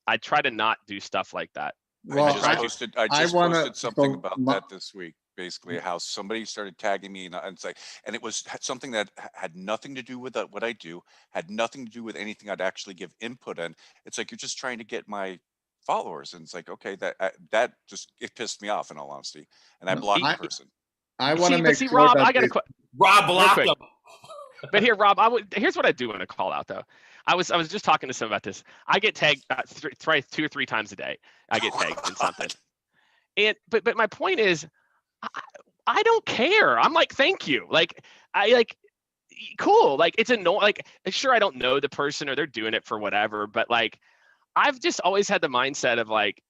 I try to not do stuff like that. Well, I just posted something about that this week. Basically, how somebody started tagging me, and it's like, and it was something that had nothing to do with what I do, had nothing to do with anything I'd actually give input in. It's like you're just trying to get my followers, and it's like, okay, that just it pissed me off in all honesty, and I blocked the person. I want to make sure Rob, that I got to Rob blocked him. But here, Rob, here's what I do want to call out though. I was just talking to someone about this. I get tagged 2 or 3 times a day. I get tagged in something, and but my point is, I don't care. I'm like, thank you. Like cool. Like it's annoying. Like sure, I don't know the person or they're doing it for whatever, but like. I've just always had the mindset of like,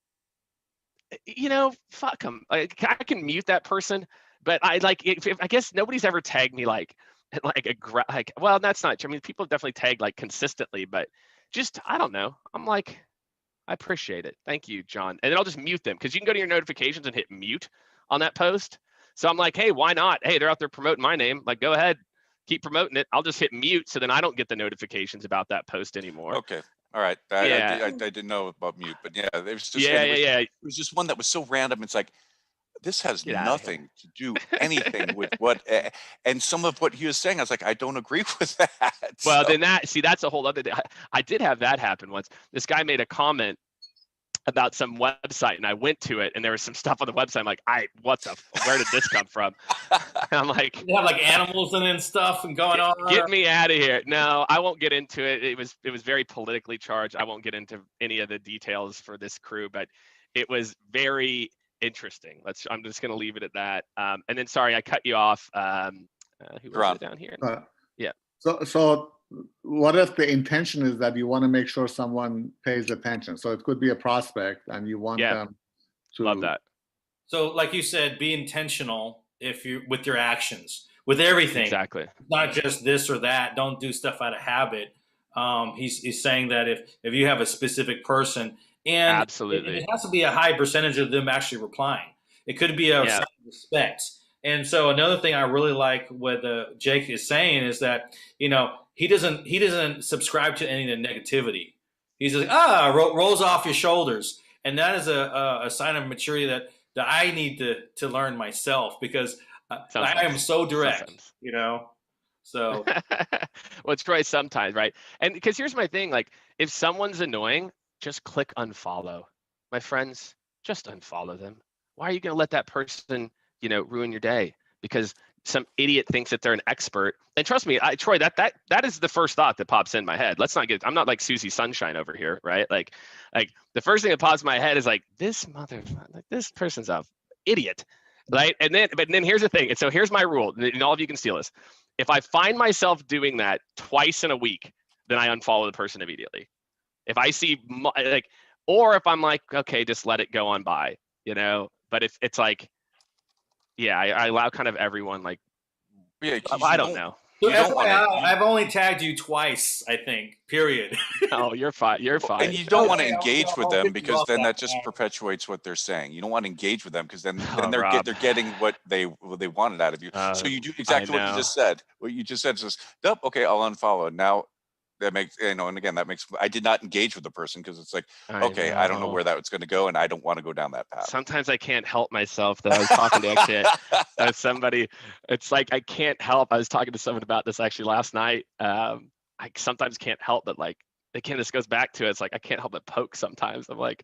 fuck them. Like I can mute that person, but I like if I guess nobody's ever tagged me like well, that's not true. I mean, people have definitely tagged like consistently, but just I don't know. I'm like, I appreciate it. Thank you, John. And then I'll just mute them because you can go to your notifications and hit mute on that post. So I'm like, hey, why not? Hey, they're out there promoting my name. Like, go ahead, keep promoting it. I'll just hit mute so then I don't get the notifications about that post anymore. Okay. All right, I didn't know about mute, but yeah, it was just It was just one that was so random. It's like this has nothing to do anything with what, and some of what he was saying, I was like, I don't agree with that. Well, then that's a whole other thing. I did have that happen once. This guy made a comment about some website, and I went to it, and there was some stuff on the website. I'm like, where did this come from? And I'm like, you have like animals in it and stuff and going on. Get me out of here. No, I won't get into it. It was very politically charged. I won't get into any of the details for this crew, but it was very interesting. I'm just going to leave it at that. And then, sorry, I cut you off. Who was it down here? Yeah. So what if the intention is that you want to make sure someone pays attention? So it could be a prospect and you want them to. Love that. So like you said, be intentional with your actions, with everything. Exactly. Not just this or that. Don't do stuff out of habit. He's saying that if you have a specific person, and absolutely, it has to be a high percentage of them actually replying. It could be a sign of respect. And so another thing I really like what Jake is saying is that, he doesn't subscribe to any of the negativity. He's like, rolls off your shoulders. And that is a sign of maturity that I need to learn myself, because I am so direct, so. Well, it's right sometimes, right? And because here's my thing, like if someone's annoying, just click unfollow. My friends, just unfollow them. Why are you going to let that person ruin your day because some idiot thinks that they're an expert? And trust me, Troy, that is the first thought that pops in my head. I'm not like Susie Sunshine over here, right? Like the first thing that pops in my head is like, this person's a idiot, right? But then here's the thing. And so here's my rule, and all of you can steal this. If I find myself doing that twice in a week, then I unfollow the person immediately. If I see or if I'm like, okay, just let it go on by, but if it's like, I allow kind of everyone I don't know. I've only tagged you twice, I think, period. Oh, you're fine. You're fine. And you don't want to engage with them because then that just perpetuates what they're saying. You don't want to engage with them because then they're getting what they wanted out of you. So you do exactly what you just said. What you just said is just, nope, okay, I'll unfollow. Now that makes, and again, that makes, I did not engage with the person because it's like, okay, I I don't know where that's going to go, and I don't want to go down that path. Sometimes I can't help myself though. I was talking to actually somebody, it's like, I can't help. I was talking to someone about this actually last night. I sometimes can't help but like, again, this goes back to, it's like, I can't help but poke sometimes. I'm like,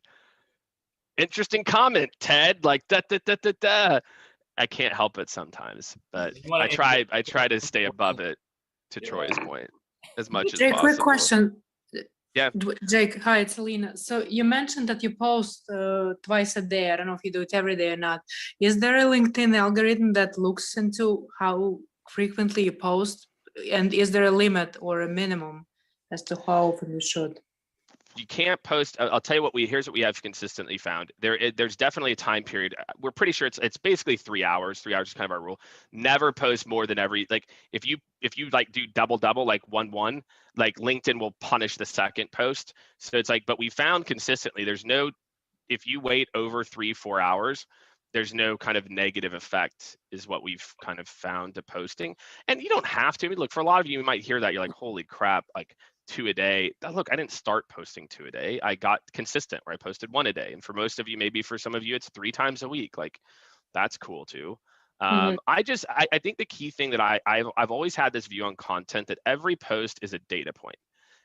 interesting comment, Ted, like da. I can't help it sometimes, but I try to stay above it, to Troy's point, as much as possible. Quick question. Yeah. Jake, hi, it's Alina. So you mentioned that you post twice a day. I don't know if you do it every day or not. Is there a LinkedIn algorithm that looks into how frequently you post? And is there a limit or a minimum as to how often you should? You can't post. I'll tell you what here's what we have consistently found. There's definitely a time period. We're pretty sure it's basically 3 hours. 3 hours is kind of our rule. Never post more than every, like if you like do double, like 1-1, like LinkedIn will punish the second post. So it's like, but we found consistently there's no, if you wait over 3-4 hours, there's no kind of negative effect, is what we've kind of found to posting. And you don't have to. I mean, look, for a lot of you might hear that, you're like, holy crap, like 2 a day. Look, I didn't start posting 2 a day. I got consistent where I posted 1 a day. And for most of you, maybe for some of you, it's 3 times a week. Like, that's cool too. I think the key thing that I've always had this view on content, that every post is a data point.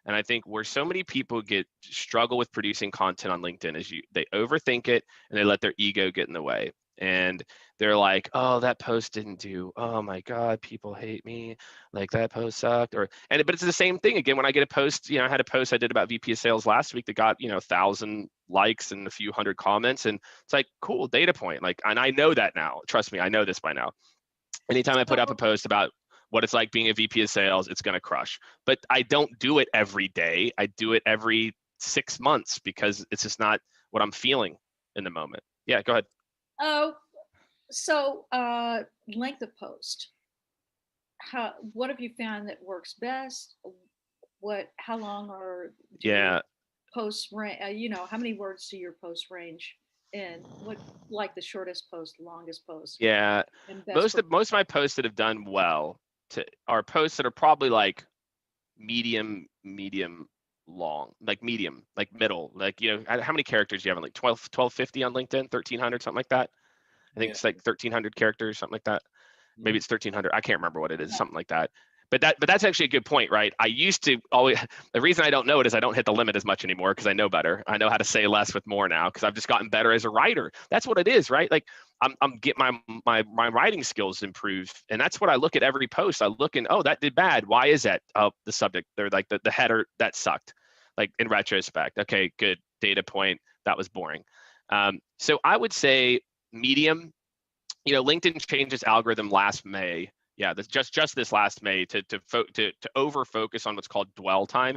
And I think where so many people struggle with producing content on LinkedIn is they overthink it and they let their ego get in the way. And they're like, oh, that post didn't do, oh my God, people hate me, like that post sucked. But it's the same thing again. When I get a post, I had a post I did about VP of sales last week that got 1,000 likes and a few hundred comments, and it's like, cool, data point. Like, and I know that now. Trust me, I know this by now. Anytime I put up a post about what it's like being a VP of sales, it's going to crush. But I don't do it every day. I do it every 6 months because it's just not what I'm feeling in the moment. Yeah, go ahead. Oh, so length of post. What have you found that works best? How long are posts range? How many words do your posts range in? What, like the shortest post, longest post? Yeah, most of my posts that have done well are posts that are probably like medium long, like medium, like middle, like, how many characters do you have on, like 1250 on LinkedIn, 1300, something like that? I think it's like 1,300 characters, something like that. Maybe it's 1,300. I can't remember what it is, something like that. But that's actually a good point, right? I used to always, the reason I don't know it is I don't hit the limit as much anymore because I know better. I know how to say less with more now because I've just gotten better as a writer. That's what it is, right? Like I'm getting my writing skills improved. And that's what I look at every post. I look and, oh, that did bad. Why is that? Oh, the subject, they're like the header, that sucked. Like in retrospect, okay, good data point. That was boring. So I would say medium. LinkedIn changed its algorithm last May. Yeah, just this last May to over focus on what's called dwell time.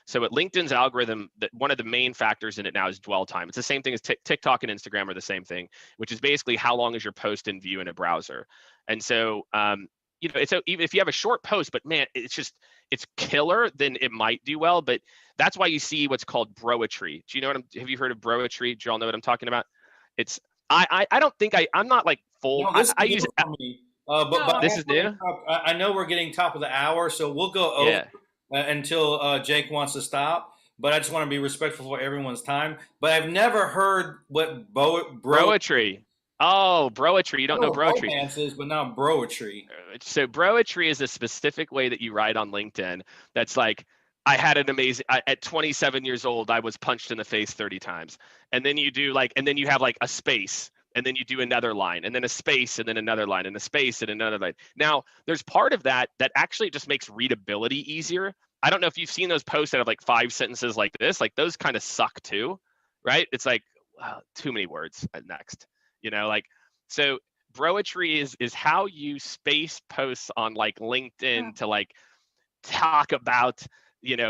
So at LinkedIn's algorithm, one of the main factors in it now is dwell time. It's the same thing as TikTok and Instagram are the same thing, which is basically how long is your post in view in a browser. And so, so even if you have a short post, but man, it's killer, then it might do well. But that's why you see what's called broetry. Do you know have you heard of broetry? Do you all know what I'm talking about? I don't think I'm not like full. No, I use it. But this is new. I know we're getting top of the hour, so we'll go over until Jake wants to stop. But I just want to be respectful for everyone's time. But I've never heard what broetry. Oh, broetry. You don't know broetry. Is, but not broetry. So broetry is a specific way that you write on LinkedIn. That's like, I had an amazing, at 27 years old, I was punched in the face 30 times. And then you do and then you have like a space, and then you do another line, and then a space, and then another line, and a space, and another line. Now, there's part of that actually just makes readability easier. I don't know if you've seen those posts that have like 5 sentences like this, like those kind of suck too, right? It's like, wow, too many words next, so broetry is how you space posts on like LinkedIn to like talk about,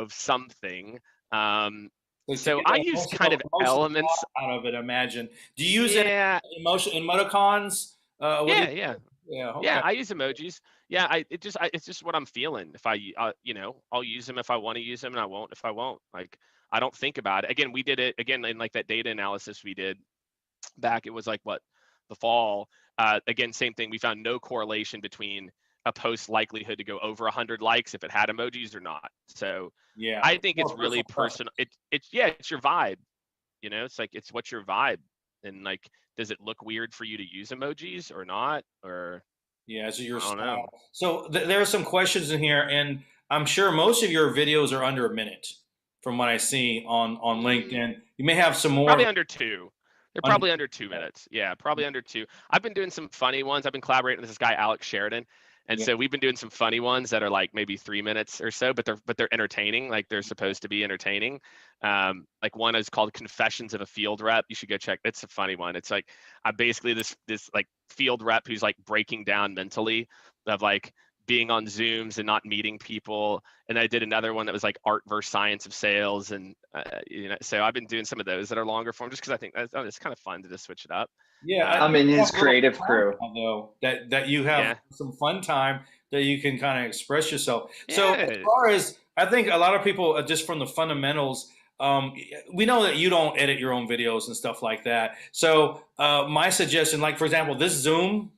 something. So I use kind of elements out of it. Imagine. Do you use emoticons? Yeah. I use emojis. Yeah, it's just what I'm feeling. If I'll use them if I want to use them, and I won't if I won't. Like, I don't think about it. Again, we did it again in like that data analysis we did back. It was like the fall. Again, same thing. We found no correlation between a post's likelihood to go over 100 likes if it had emojis or not. So yeah, I think it's really personal. It's your vibe. You know, it's like, it's what's your vibe, and like, does it look weird for you to use emojis or not? Or yeah, so your I don't style. know. So there are some questions in here, and I'm sure most of your videos are under a minute from what I see on LinkedIn. You may have some more. Probably under 2. They're probably under 2 minutes. Yeah, probably under 2. I've been doing some funny ones. I've been collaborating with this guy, Alex Sheridan. And so we've been doing some funny ones that are like maybe 3 minutes or so, but they're entertaining. Like, they're supposed to be entertaining. Like, one is called Confessions of a Field Rep. You should go check. It's a funny one. It's like, I'm basically this like field rep who's like breaking down mentally of like being on Zooms and not meeting people. And I did another one that was like art versus science of sales. And, you know, so I've been doing some of those that are longer form just because I think it's kind of fun to just switch it up. Yeah, I'm in his creative crew. Though, that you have some fun time that you can kind of express yourself. So as far as, I think a lot of people, just from the fundamentals, we know that you don't edit your own videos and stuff like that. So my suggestion, like for example, this Zoom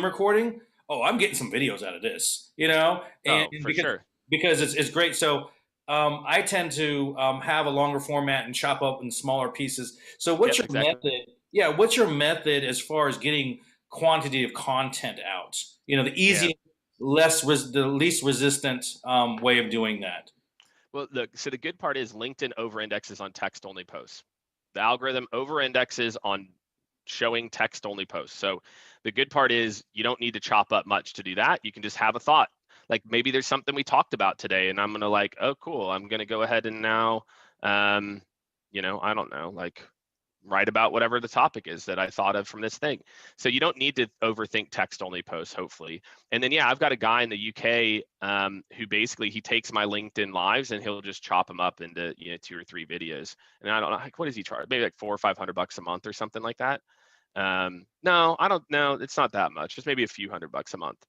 recording, I'm getting some videos out of this, you know, and because it's great. So I tend to have a longer format and chop up in smaller pieces. So what's your method? Yeah, what's your method as far as getting quantity of content out? You know, the easiest, the least resistant way of doing that. Well, look, so the good part is LinkedIn over-indexes on text-only posts. The algorithm over-indexes on showing text-only posts. So the good part is you don't need to chop up much to do that. You can just have a thought. Like, maybe there's something we talked about today, and I'm gonna like, oh, cool. I'm gonna go ahead and now, you know, I don't know, like, write about whatever the topic is that I thought of from this thing. So you don't need to overthink text only posts, hopefully. And then, I've got a guy in the UK who basically, he takes my LinkedIn lives and he'll just chop them up into, 2 or 3 videos. And I don't know, like, what does he charge? Maybe like $400 or $500 a month or something like that. No, I don't know. It's not that much. It's maybe a few $100 a month.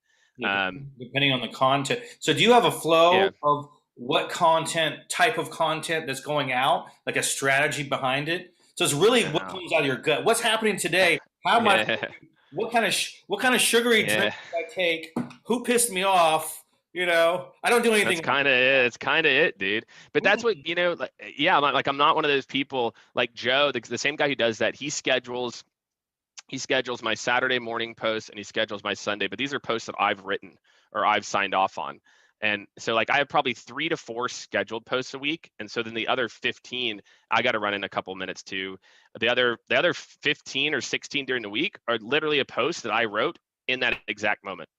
Depending on the content. So do you have a flow of what type of content that's going out, like a strategy behind it? So it's really what comes out of your gut. What's happening today? How am I? What kind of sugary drink did I take? Who pissed me off? You know, I don't do anything. That's kind of it. It's kind of it, dude. But that's what, like, I'm not one of those people like Joe, the same guy who does that. He schedules my Saturday morning posts and he schedules my Sunday. But these are posts that I've written or I've signed off on. And so, like, I have probably 3 to 4 scheduled posts a week. And so then the other 15, I got to run in a couple minutes too. The other 15 or 16 during the week are literally a post that I wrote in that exact moment.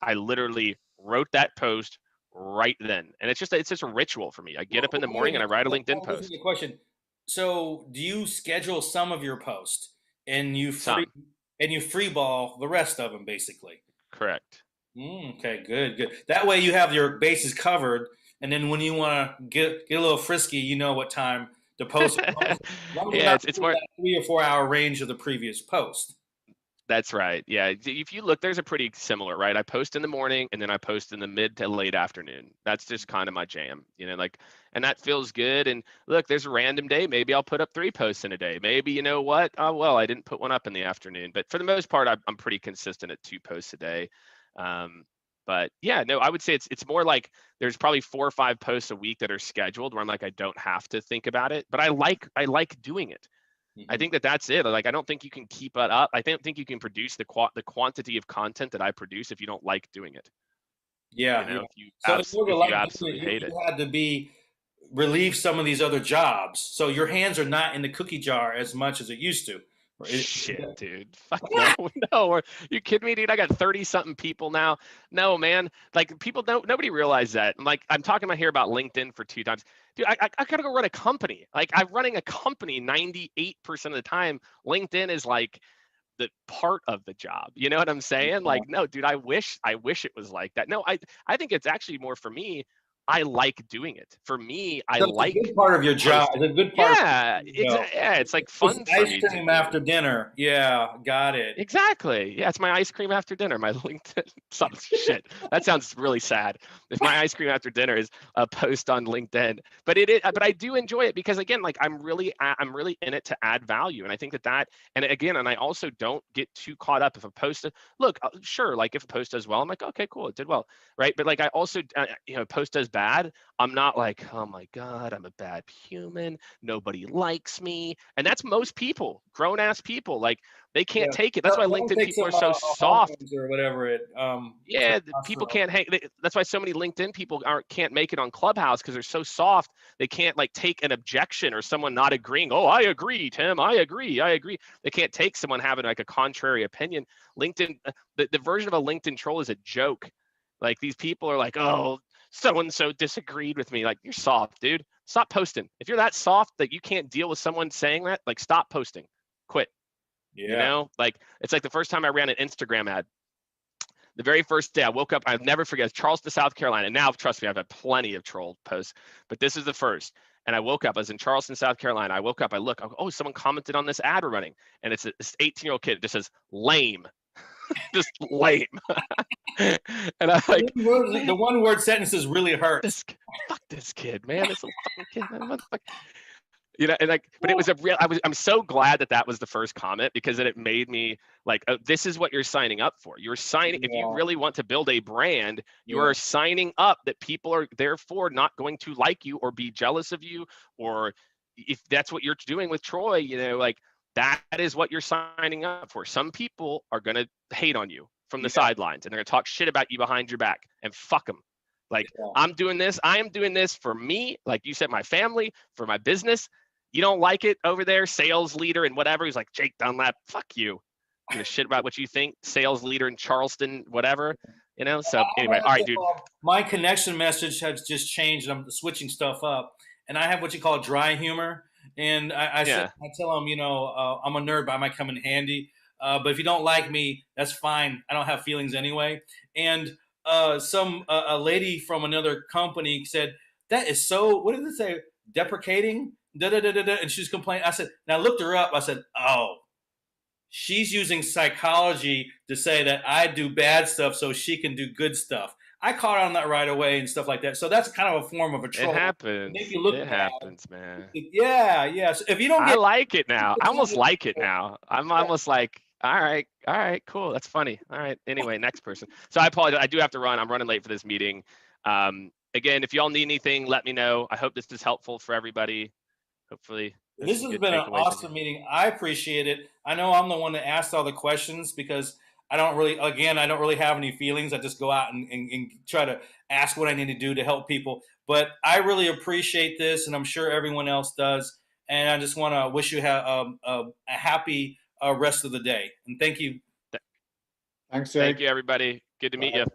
I literally wrote that post right then. And it's just a ritual for me. I get up in the morning and I write a LinkedIn post. Question. So do you schedule some of your posts and you free ball the rest of them, basically? Correct. Okay, good. That way you have your bases covered, and then when you want to get a little frisky, you know what time to post. It's more 3 or 4 hour range of the previous post. That's right. Yeah, if you look, there's a pretty similar, right? I post in the morning and then I post in the mid to late afternoon. That's just kind of my jam, like, and that feels good. And look, there's a random day. Maybe I'll put up 3 posts in a day. Maybe, you know what? Oh, well, I didn't put one up in the afternoon. But for the most part, I'm pretty consistent at 2 posts a day. But I would say it's more like there's probably 4 or 5 posts a week that are scheduled where I'm like, I don't have to think about it, but I like doing it. I think that's it. Like, I don't think you can keep it up. I don't think you can produce the quantity of content that I produce if you don't like doing it. Yeah. If you absolutely hate it. You had to relieve some of these other jobs. So your hands are not in the cookie jar as much as it used to. Shit, dude. Fuck no. Are you kidding me, dude? I got 30-something people now. No, man. Like, people nobody realized that. I'm talking about here about LinkedIn for 2 times. Dude, I gotta go run a company. Like, I'm running a company 98% of the time. LinkedIn is like the part of the job. You know what I'm saying? Like, no, dude, I wish it was like that. No, I think it's actually more for me. I like doing it. For me, I so like it's a good part of your job. It's a good part. Yeah, it's like fun for me. Ice cream after dinner. Yeah, got it. Exactly. Yeah, it's my ice cream after dinner. My LinkedIn. Shit, that sounds really sad. If my ice cream after dinner is a post on LinkedIn, but but I do enjoy it because again, like I'm really in it to add value, and I think that and again, and I also don't get too caught up if a post. Look, sure, like if a post does well, I'm like, okay, cool, it did well, right? But like I also, post does bad, I'm not like, oh my God, I'm a bad human. Nobody likes me, and that's most people, grown ass people, like. They can't take it. That's why LinkedIn people are so soft. Or whatever people can't hang. That's why so many LinkedIn people can't make it on Clubhouse because they're so soft. They can't like take an objection or someone not agreeing. Oh, I agree, Tim. I agree. They can't take someone having like a contrary opinion. LinkedIn, the version of a LinkedIn troll is a joke. Like these people are like, oh, so-and-so disagreed with me. Like, you're soft, dude. Stop posting. If you're that soft that you can't deal with someone saying that, like, stop posting. Quit. Yeah. Like it's like the first time I ran an Instagram ad. The very first day I woke up, I'll never forget, Charleston, South Carolina. And now, trust me, I've had plenty of troll posts, but this is the first. And I woke up, I was in Charleston, South Carolina. I woke up, I look, oh, someone commented on this ad we're running. And it's this 18-year-old kid. It just says, lame. Just lame. And I like the one word sentences really hurt. Fuck this kid, man. This little fucking kid. And like, but it was I'm so glad that was the first comment, because then it made me like, oh, this is what you're signing up for. You're signing, if you really want to build a brand, you are signing up that people are therefore not going to like you or be jealous of you. Or if that's what you're doing with Troy, like that is what you're signing up for. Some people are going to hate on you from the sidelines, and they're going to talk shit about you behind your back, and fuck them. Like, I am doing this for me, like you said, my family, for my business. You don't like it over there, sales leader and whatever. He's like, Jake Dunlap, fuck you. Give a shit about what you think, sales leader in Charleston, whatever. So anyway, all right, dude. My connection message has just changed. I'm switching stuff up. And I have what you call dry humor. And I tell them, I'm a nerd, but I might come in handy. But if you don't like me, that's fine. I don't have feelings anyway. And a lady from another company said, that is so, what did it say? Deprecating? And she's complaining. I said, and I looked her up. I said, oh, she's using psychology to say that I do bad stuff so she can do good stuff. I caught on that right away and stuff like that. So that's kind of a form of a troll. It happens. It happens, man. Yeah. So if you don't I like it now. I almost like it now. I'm almost like, all right, cool. That's funny. All right. Anyway, next person. So I apologize. I do have to run. I'm running late for this meeting. Again, if y'all need anything, let me know. I hope this is helpful for everybody. Hopefully. This has been an awesome meeting. I appreciate it. I know I'm the one that asked all the questions because I don't really have any feelings. I just go out and try to ask what I need to do to help people. But I really appreciate this, and I'm sure everyone else does. And I just want to wish you a happy rest of the day. And thank you. Thanks, Jake. Thank you, everybody. Good to meet you.